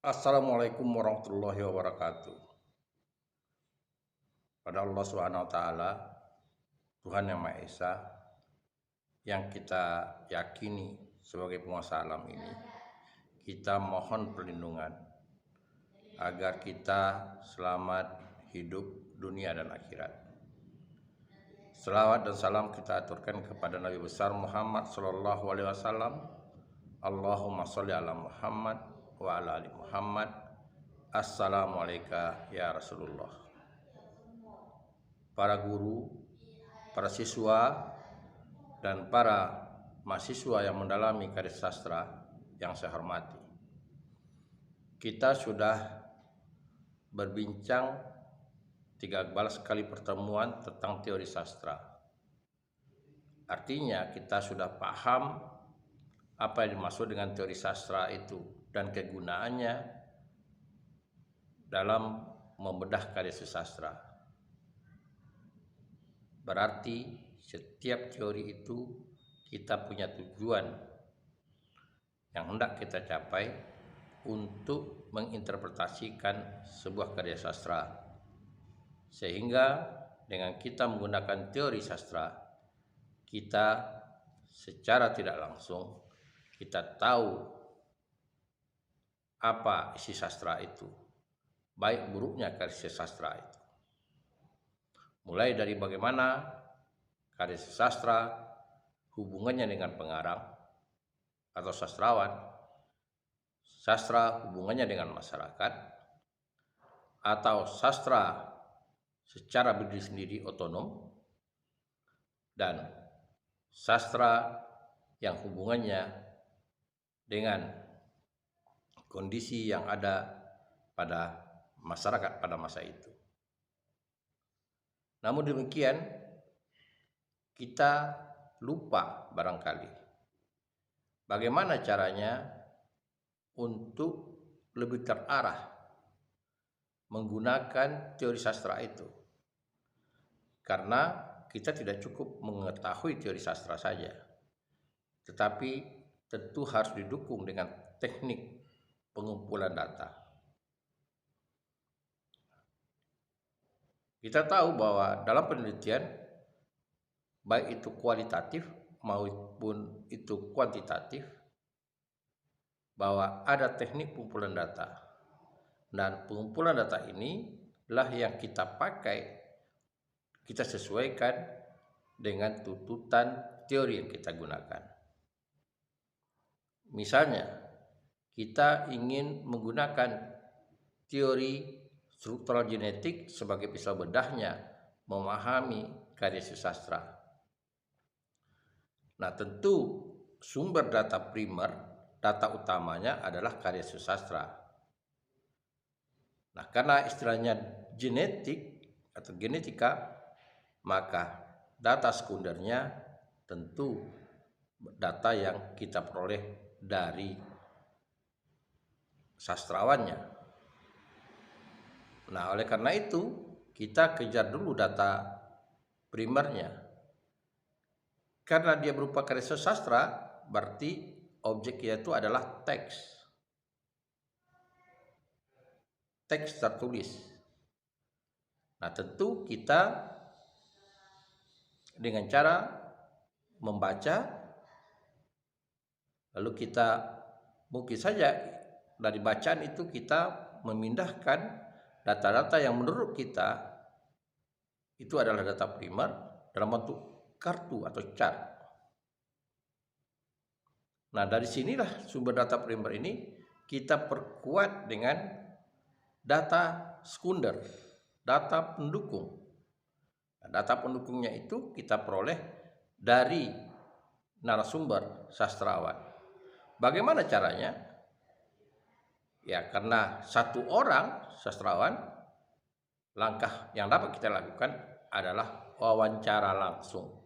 Assalamualaikum warahmatullahi wabarakatuh. Pada Allah Subhanahu wa taala, Tuhan yang Maha Esa, yang kita yakini sebagai penguasa alam ini, kita mohon perlindungan agar kita selamat hidup dunia dan akhirat. Selawat dan salam kita aturkan kepada Nabi besar Muhammad sallallahu alaihi wasallam. Allahumma sholli ala Muhammad wa ala ali Muhammad. Assalamualaikum ya Rasulullah. Para guru, para siswa, dan para mahasiswa yang mendalami karya sastra yang saya hormati. Kita sudah berbincang 13 kali pertemuan tentang teori sastra. Artinya kita sudah paham apa yang dimaksud dengan teori sastra itu dan kegunaannya dalam membedah karya sastra. Berarti setiap teori itu kita punya tujuan yang hendak kita capai untuk menginterpretasikan sebuah karya sastra. Sehingga dengan kita menggunakan teori sastra, kita secara tidak langsung kita tahu apa isi sastra itu, baik buruknya karya sastra itu. Mulai dari bagaimana karya sastra hubungannya dengan pengarang atau sastrawan, sastra hubungannya dengan masyarakat, atau sastra secara berdiri sendiri otonom, dan sastra yang hubungannya dengan kondisi yang ada pada masyarakat pada masa itu. Namun demikian, kita lupa barangkali bagaimana caranya untuk lebih terarah menggunakan teori sastra itu. Karena kita tidak cukup mengetahui teori sastra saja, tetapi tentu harus didukung dengan teknik pengumpulan data. Kita tahu bahwa dalam penelitian, baik itu kualitatif maupun itu kuantitatif, bahwa ada teknik pengumpulan data. Dan pengumpulan data ini lah yang kita pakai, kita sesuaikan dengan tuntutan teori yang kita gunakan. Misalnya, kita ingin menggunakan teori struktural genetik sebagai pisau bedahnya memahami karya sastra. Nah, tentu sumber data primer, data utamanya adalah karya sastra. Nah, karena istilahnya genetik atau genetika, maka data sekundernya tentu data yang kita peroleh dari sastrawannya. Nah, oleh karena itu kita kejar dulu data primernya. Karena dia berupa karya sastra, berarti objeknya itu adalah teks tertulis. Nah, tentu kita dengan cara membaca, lalu kita mungkin saja dari bacaan itu kita memindahkan data-data yang menurut kita itu adalah data primer dalam bentuk kartu atau chart. Nah, dari sinilah sumber data primer ini kita perkuat dengan data sekunder, data pendukung. Data pendukungnya itu kita peroleh dari narasumber sastrawan. Bagaimana caranya? Ya, karena satu orang sastrawan, langkah yang dapat kita lakukan adalah wawancara langsung.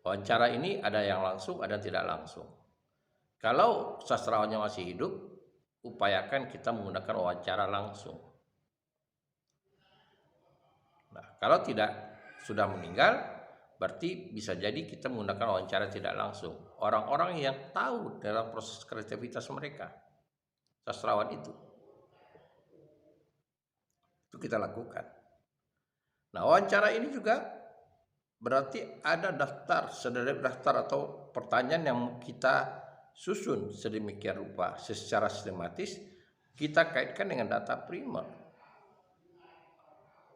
Wawancara ini ada yang langsung, ada yang tidak langsung. Kalau sastrawannya masih hidup, upayakan kita menggunakan wawancara langsung. Nah, kalau tidak sudah meninggal, berarti bisa jadi kita menggunakan wawancara tidak langsung. Orang-orang yang tahu dalam proses kreativitas mereka. sastrawan itu. Itu kita lakukan. Nah, wawancara ini juga berarti ada daftar atau pertanyaan yang kita susun sedemikian rupa secara sistematis, kita kaitkan dengan data primer,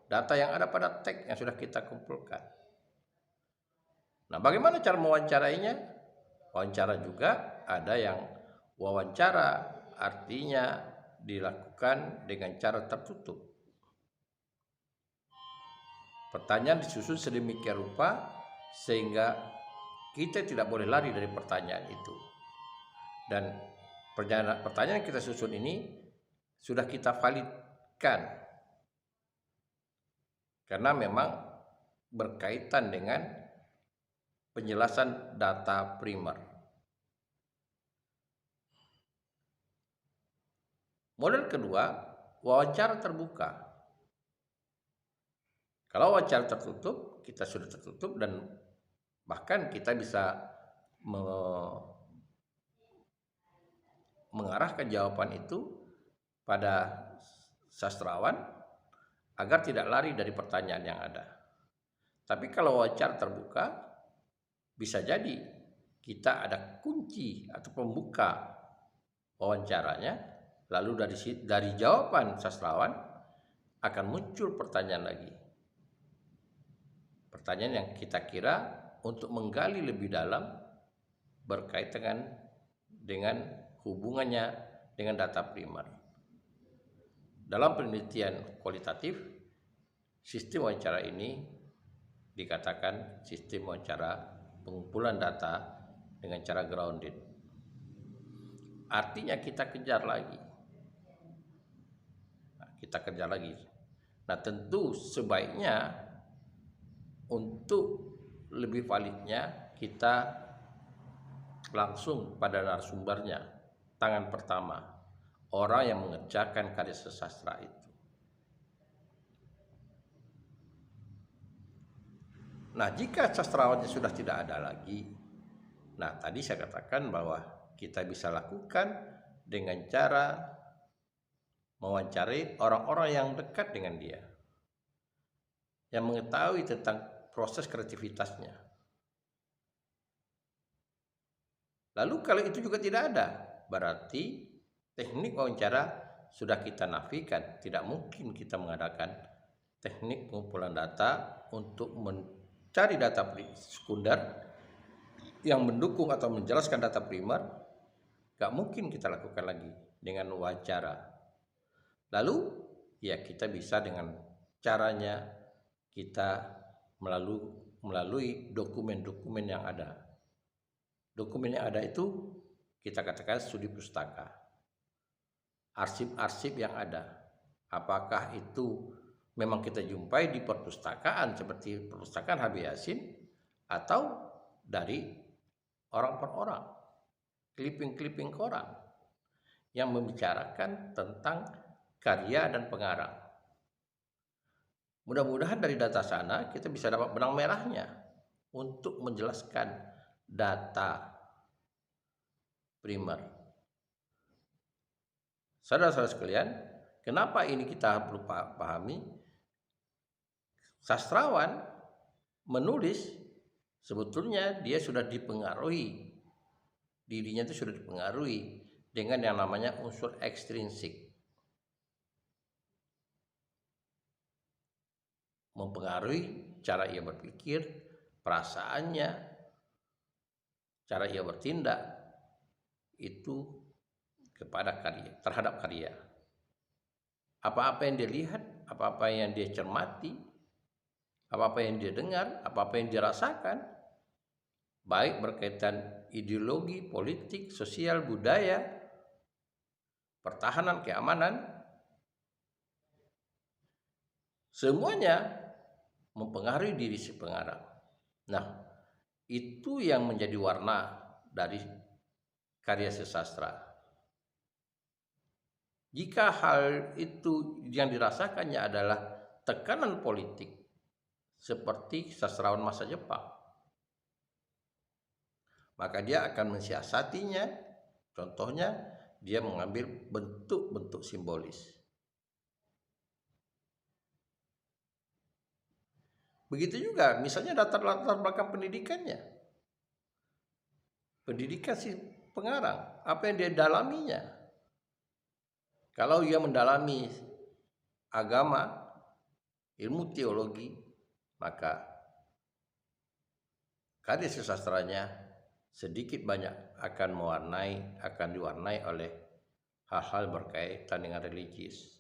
data yang ada pada teks yang sudah kita kumpulkan. Nah, bagaimana cara mewawancarainya? Wawancara juga ada yang wawancara artinya dilakukan dengan cara tertutup. Pertanyaan disusun sedemikian rupa sehingga kita tidak boleh lari dari pertanyaan itu. Dan pertanyaan yang kita susun ini sudah kita validkan karena memang berkaitan dengan penjelasan data primer. Model kedua, wawancara terbuka. Kalau wawancara tertutup, kita sudah tertutup dan bahkan kita bisa mengarahkan jawaban itu pada sastrawan agar tidak lari dari pertanyaan yang ada. Tapi kalau wawancara terbuka, bisa jadi kita ada kunci atau pembuka wawancaranya, lalu dari jawaban sastrawan akan muncul pertanyaan lagi. Pertanyaan yang kita kira untuk menggali lebih dalam berkaitan dengan hubungannya dengan data primer. Dalam penelitian kualitatif, sistem wawancara ini dikatakan sistem wawancara pengumpulan data dengan cara grounded. Artinya kita kejar lagi. Nah, tentu sebaiknya untuk lebih validnya kita langsung pada narasumbernya, tangan pertama, orang yang mengerjakan karya sastra itu. Nah, jika sastrawannya sudah tidak ada lagi, nah tadi saya katakan bahwa kita bisa lakukan dengan cara mewawancari orang-orang yang dekat dengan dia, yang mengetahui tentang proses kreativitasnya. Lalu kalau itu juga tidak ada, berarti teknik wawancara sudah kita nafikan. Tidak mungkin kita mengadakan teknik pengumpulan data untuk mencari data sekunder yang mendukung atau menjelaskan data primer. Gak mungkin kita lakukan lagi dengan wawancara. Lalu ya kita bisa dengan caranya kita melalui dokumen-dokumen yang ada. Dokumen yang ada itu kita katakan studi pustaka, arsip-arsip yang ada. Apakah itu memang kita jumpai di perpustakaan seperti perpustakaan Habib Yasin atau dari orang per orang, clipping-clipping koran yang membicarakan tentang karya dan pengarang. Mudah-mudahan dari data sana kita bisa dapat benang merahnya untuk menjelaskan data primer. Saudara-saudara sekalian, kenapa ini kita perlu pahami? Sastrawan menulis sebetulnya dia sudah dipengaruhi, dirinya itu sudah dipengaruhi dengan yang namanya unsur ekstrinsik. Mempengaruhi cara ia berpikir, perasaannya, cara ia bertindak itu kepada karya, terhadap karya. Apa-apa yang dia lihat, apa-apa yang dia cermati, apa-apa yang dia dengar, apa-apa yang dia rasakan, baik berkaitan ideologi, politik, sosial, budaya, pertahanan, keamanan, semuanya mempengaruhi diri si pengarang. Nah, itu yang menjadi warna dari karya sastra. Jika hal itu yang dirasakannya adalah tekanan politik seperti sastrawan masa Jepang, maka dia akan mensiasatinya. Contohnya, dia mengambil bentuk-bentuk simbolis. Begitu juga misalnya latar belakang pendidikannya. Pendidikan si pengarang, apa yang dia dalaminya. Kalau ia mendalami agama, ilmu teologi, maka karya sastranya sedikit banyak akan diwarnai oleh hal-hal berkaitan dengan religius.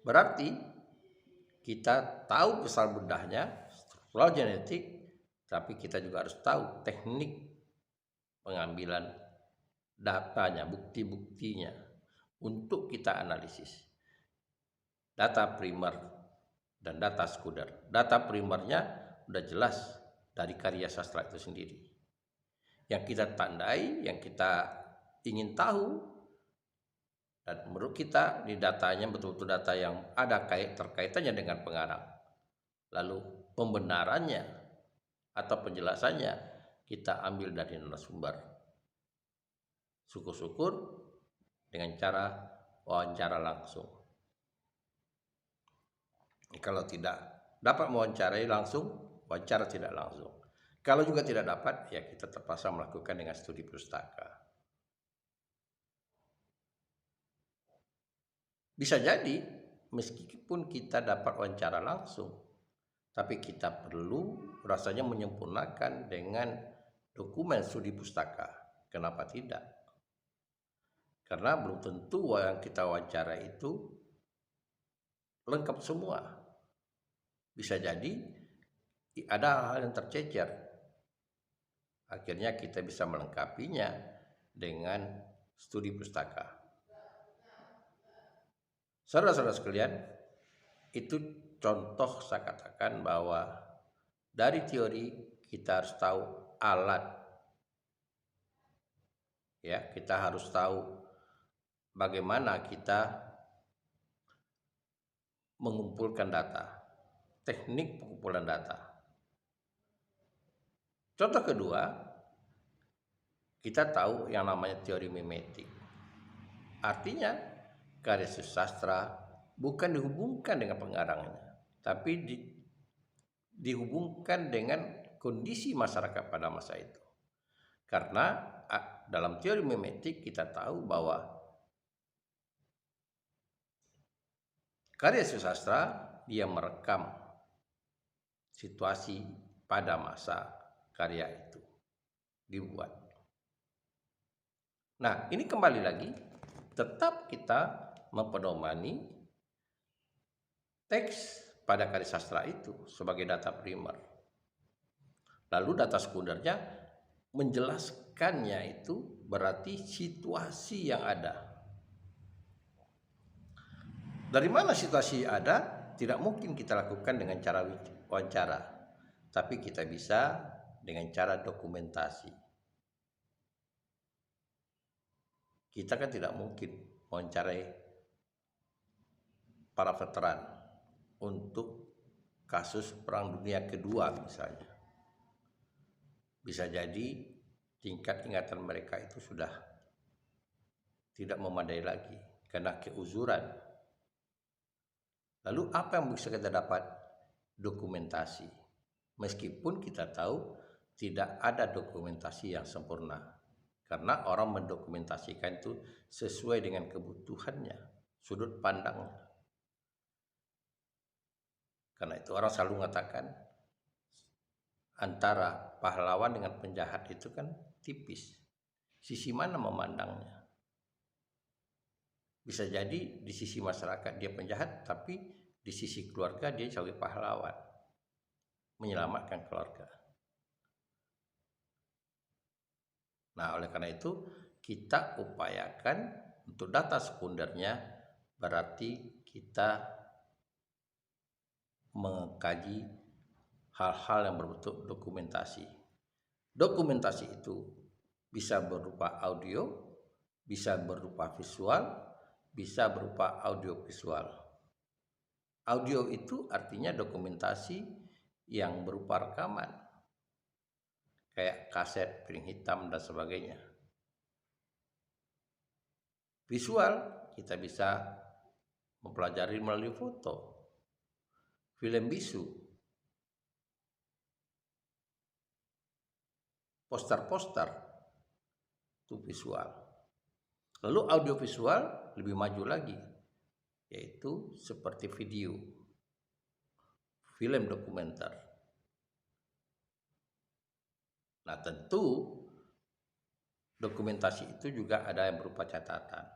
Berarti kita tahu besar bedahnya, struktural genetik, tapi kita juga harus tahu teknik pengambilan datanya, bukti-buktinya untuk kita analisis. Data primer dan data sekunder. Data primernya udah jelas dari karya sastra itu sendiri. Yang kita tandai, yang kita ingin tahu, dan menurut kita di datanya betul-betul data yang ada terkaitannya dengan pengarang. Lalu pembenarannya atau penjelasannya kita ambil dari narasumber. Syukur-syukur dengan cara wawancara langsung. Kalau tidak dapat mewawancarai langsung, wawancara tidak langsung. Kalau juga tidak dapat, ya kita terpaksa melakukan dengan studi pustaka. Bisa jadi meskipun kita dapat wawancara langsung, tapi kita perlu rasanya menyempurnakan dengan dokumen studi pustaka. Kenapa tidak? Karena belum tentu yang kita wawancara itu lengkap semua. Bisa jadi ada hal yang tercecer. Akhirnya kita bisa melengkapinya dengan studi pustaka. Saudara-saudara sekalian, itu contoh saya katakan bahwa dari teori kita harus tahu alat. Ya, kita harus tahu bagaimana kita mengumpulkan data, teknik pengumpulan data. Contoh kedua, kita tahu yang namanya teori mimetik. Artinya karya sastra bukan dihubungkan dengan pengarangnya, tapi dihubungkan dengan kondisi masyarakat pada masa itu. Karena dalam teori mimetik kita tahu bahwa karya sastra dia merekam situasi pada masa karya itu dibuat. Nah, ini kembali lagi tetap kita mempedomani teks pada karya sastra itu sebagai data primer. Lalu data sekundernya menjelaskannya itu berarti situasi yang ada. Dari mana situasi ada? Tidak mungkin kita lakukan dengan cara wawancara, tapi kita bisa dengan cara dokumentasi. Kita kan tidak mungkin mewawancarai para veteran untuk kasus Perang Dunia Kedua misalnya. Bisa jadi tingkat ingatan mereka itu sudah tidak memadai lagi karena keuzuran. Lalu apa yang bisa kita dapat? Dokumentasi. Meskipun kita tahu tidak ada dokumentasi yang sempurna. Karena orang mendokumentasikan itu sesuai dengan kebutuhannya, sudut pandangnya. Karena itu orang selalu mengatakan antara pahlawan dengan penjahat itu kan tipis. Sisi mana memandangnya? Bisa jadi di sisi masyarakat dia penjahat, tapi di sisi keluarga dia sebagai pahlawan, menyelamatkan keluarga. Nah, oleh karena itu kita upayakan untuk data sekundernya, berarti kita mengkaji hal-hal yang berbentuk dokumentasi. Dokumentasi itu bisa berupa audio, bisa berupa visual, bisa berupa audiovisual. Audio itu artinya dokumentasi yang berupa rekaman. kayak kaset, piring hitam, dan sebagainya. Visual kita bisa mempelajari melalui foto, film bisu, poster-poster, itu visual. Lalu audiovisual lebih maju lagi, yaitu seperti video, film dokumenter. Nah, tentu dokumentasi itu juga ada yang berupa catatan.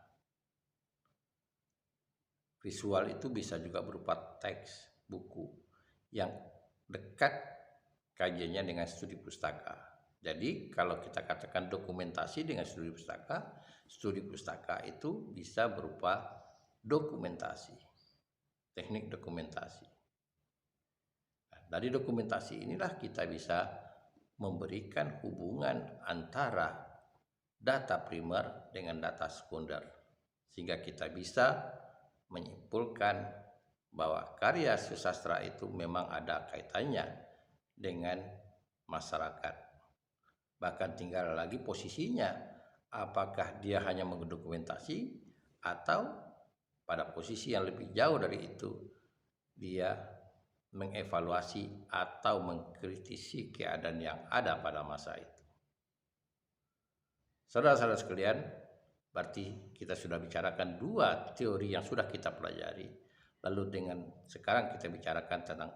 Visual itu bisa juga berupa teks, buku yang dekat kajiannya dengan studi pustaka. Jadi kalau kita katakan dokumentasi dengan studi pustaka itu bisa berupa dokumentasi, teknik dokumentasi. Nah, dari dokumentasi inilah kita bisa memberikan hubungan antara data primer dengan data sekunder, sehingga kita bisa menyimpulkan bahwa karya susastra itu memang ada kaitannya dengan masyarakat. Bahkan tinggal lagi posisinya, apakah dia hanya mendokumentasi atau pada posisi yang lebih jauh dari itu dia mengevaluasi atau mengkritisi keadaan yang ada pada masa itu. Saudara-saudara sekalian, berarti kita sudah bicarakan dua teori yang sudah kita pelajari. Lalu dengan sekarang kita bicarakan tentang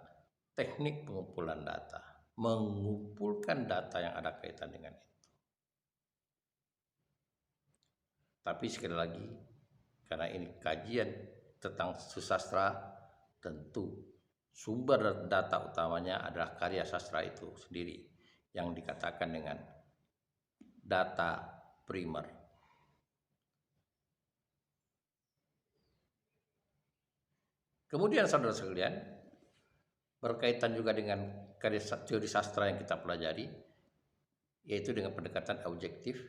teknik pengumpulan data, mengumpulkan data yang ada kaitan dengan itu. Tapi sekali lagi, karena ini kajian tentang susastra, tentu sumber data utamanya adalah karya sastra itu sendiri yang dikatakan dengan data primer. Kemudian saudara sekalian, berkaitan juga dengan karya teori sastra yang kita pelajari, yaitu dengan pendekatan objektif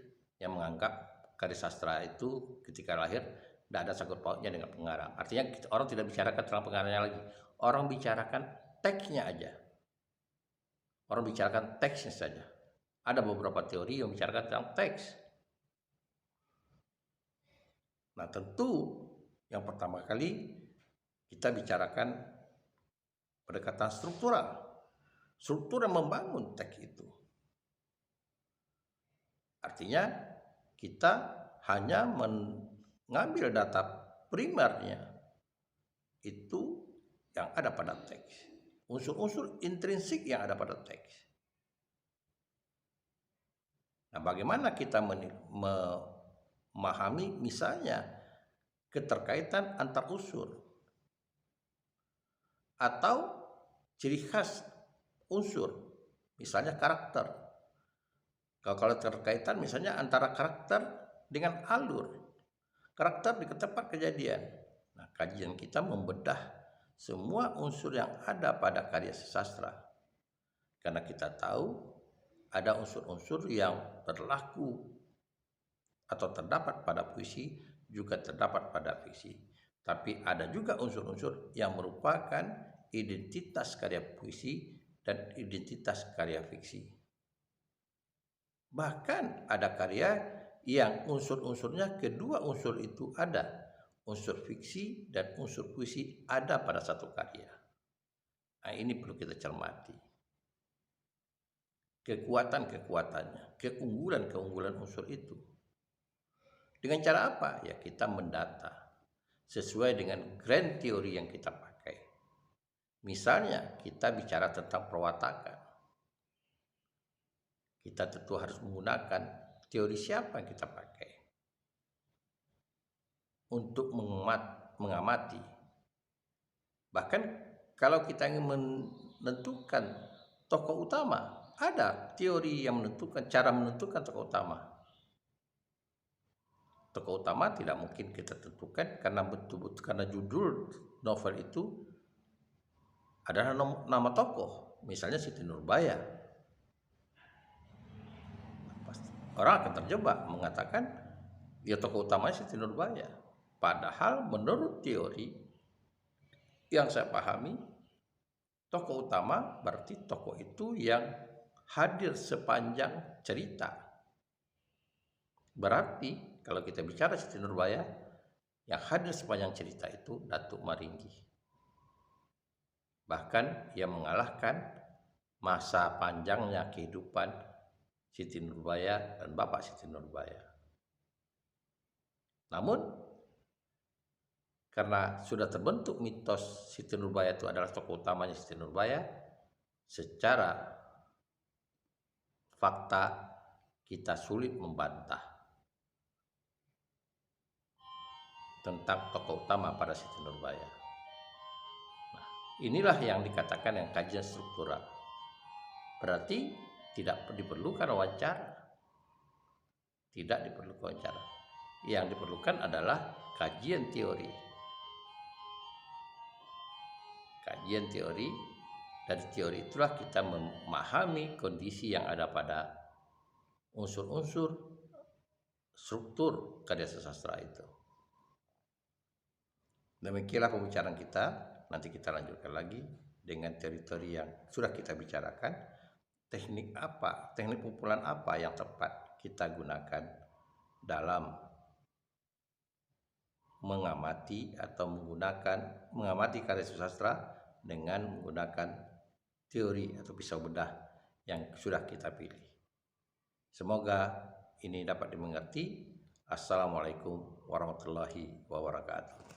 yang menganggap karya sastra itu ketika lahir tidak ada sangkut pautnya dengan pengarang. Artinya orang tidak bicarakan tentang pengarangnya lagi, orang bicarakan teksnya aja. Orang bicarakan teksnya saja. Ada beberapa teori yang bicarakan tentang teks. Nah, tentu yang pertama kali kita bicarakan pendekatan struktural. Struktur yang membangun teks itu. Artinya kita hanya mengambil data primernya itu yang ada pada teks. Unsur-unsur intrinsik yang ada pada teks. Nah, bagaimana kita memahami misalnya keterkaitan antar unsur atau ciri khas unsur, misalnya karakter. Kalau terkaitan misalnya antara karakter dengan alur, karakter di tempat kejadian. Nah, kajian kita membedah semua unsur yang ada pada karya sastra, karena kita tahu ada unsur-unsur yang berlaku atau terdapat pada puisi juga terdapat pada fiksi. Tapi ada juga unsur-unsur yang merupakan identitas karya puisi dan identitas karya fiksi. Bahkan ada karya yang unsur-unsurnya kedua unsur itu ada. Unsur fiksi dan unsur puisi ada pada satu karya. Nah, ini perlu kita cermati. Kekuatan-kekuatannya, keunggulan-keunggulan unsur itu. Dengan cara apa? Ya, kita mendata sesuai dengan grand teori yang kita pakai. Misalnya kita bicara tentang perwatakan, kita tentu harus menggunakan teori siapa yang kita pakai untuk mengamati. Bahkan kalau kita ingin menentukan tokoh utama, ada teori yang menentukan cara menentukan tokoh utama. Tokoh utama tidak mungkin kita tentukan karena betul-betul karena judul novel itu adalah nama tokoh, misalnya Siti Nurbaya. Orang akan terjebak mengatakan ya tokoh utamanya Siti Nurbaya. Padahal menurut teori yang saya pahami, tokoh utama berarti tokoh itu yang hadir sepanjang cerita. Berarti kalau kita bicara Siti Nurbaya, yang hadir sepanjang cerita itu Datuk Maringgi. Bahkan ia mengalahkan masa panjangnya kehidupan Siti Nurbaya dan Bapak Siti Nurbaya. Namun karena sudah terbentuk mitos Siti Nurbaya itu adalah tokoh utamanya Siti Nurbaya, secara fakta kita sulit membantah tentang tokoh utama pada Siti Nurbaya. Nah, inilah yang dikatakan yang kajian struktural. Berarti tidak diperlukan wawancara. Tidak diperlukan wawancara. Yang diperlukan adalah kajian teori. Kajian teori, dari teori itulah kita memahami kondisi yang ada pada unsur-unsur struktur karya sastra itu. Demikianlah pembicaraan kita. Nanti kita lanjutkan lagi dengan teori-teori yang sudah kita bicarakan. Teknik apa, teknik pengumpulan apa yang tepat kita gunakan dalam mengamati atau mengamati karya sastra dengan menggunakan teori atau pisau bedah yang sudah kita pilih. Semoga ini dapat dimengerti. Assalamualaikum warahmatullahi wabarakatuh.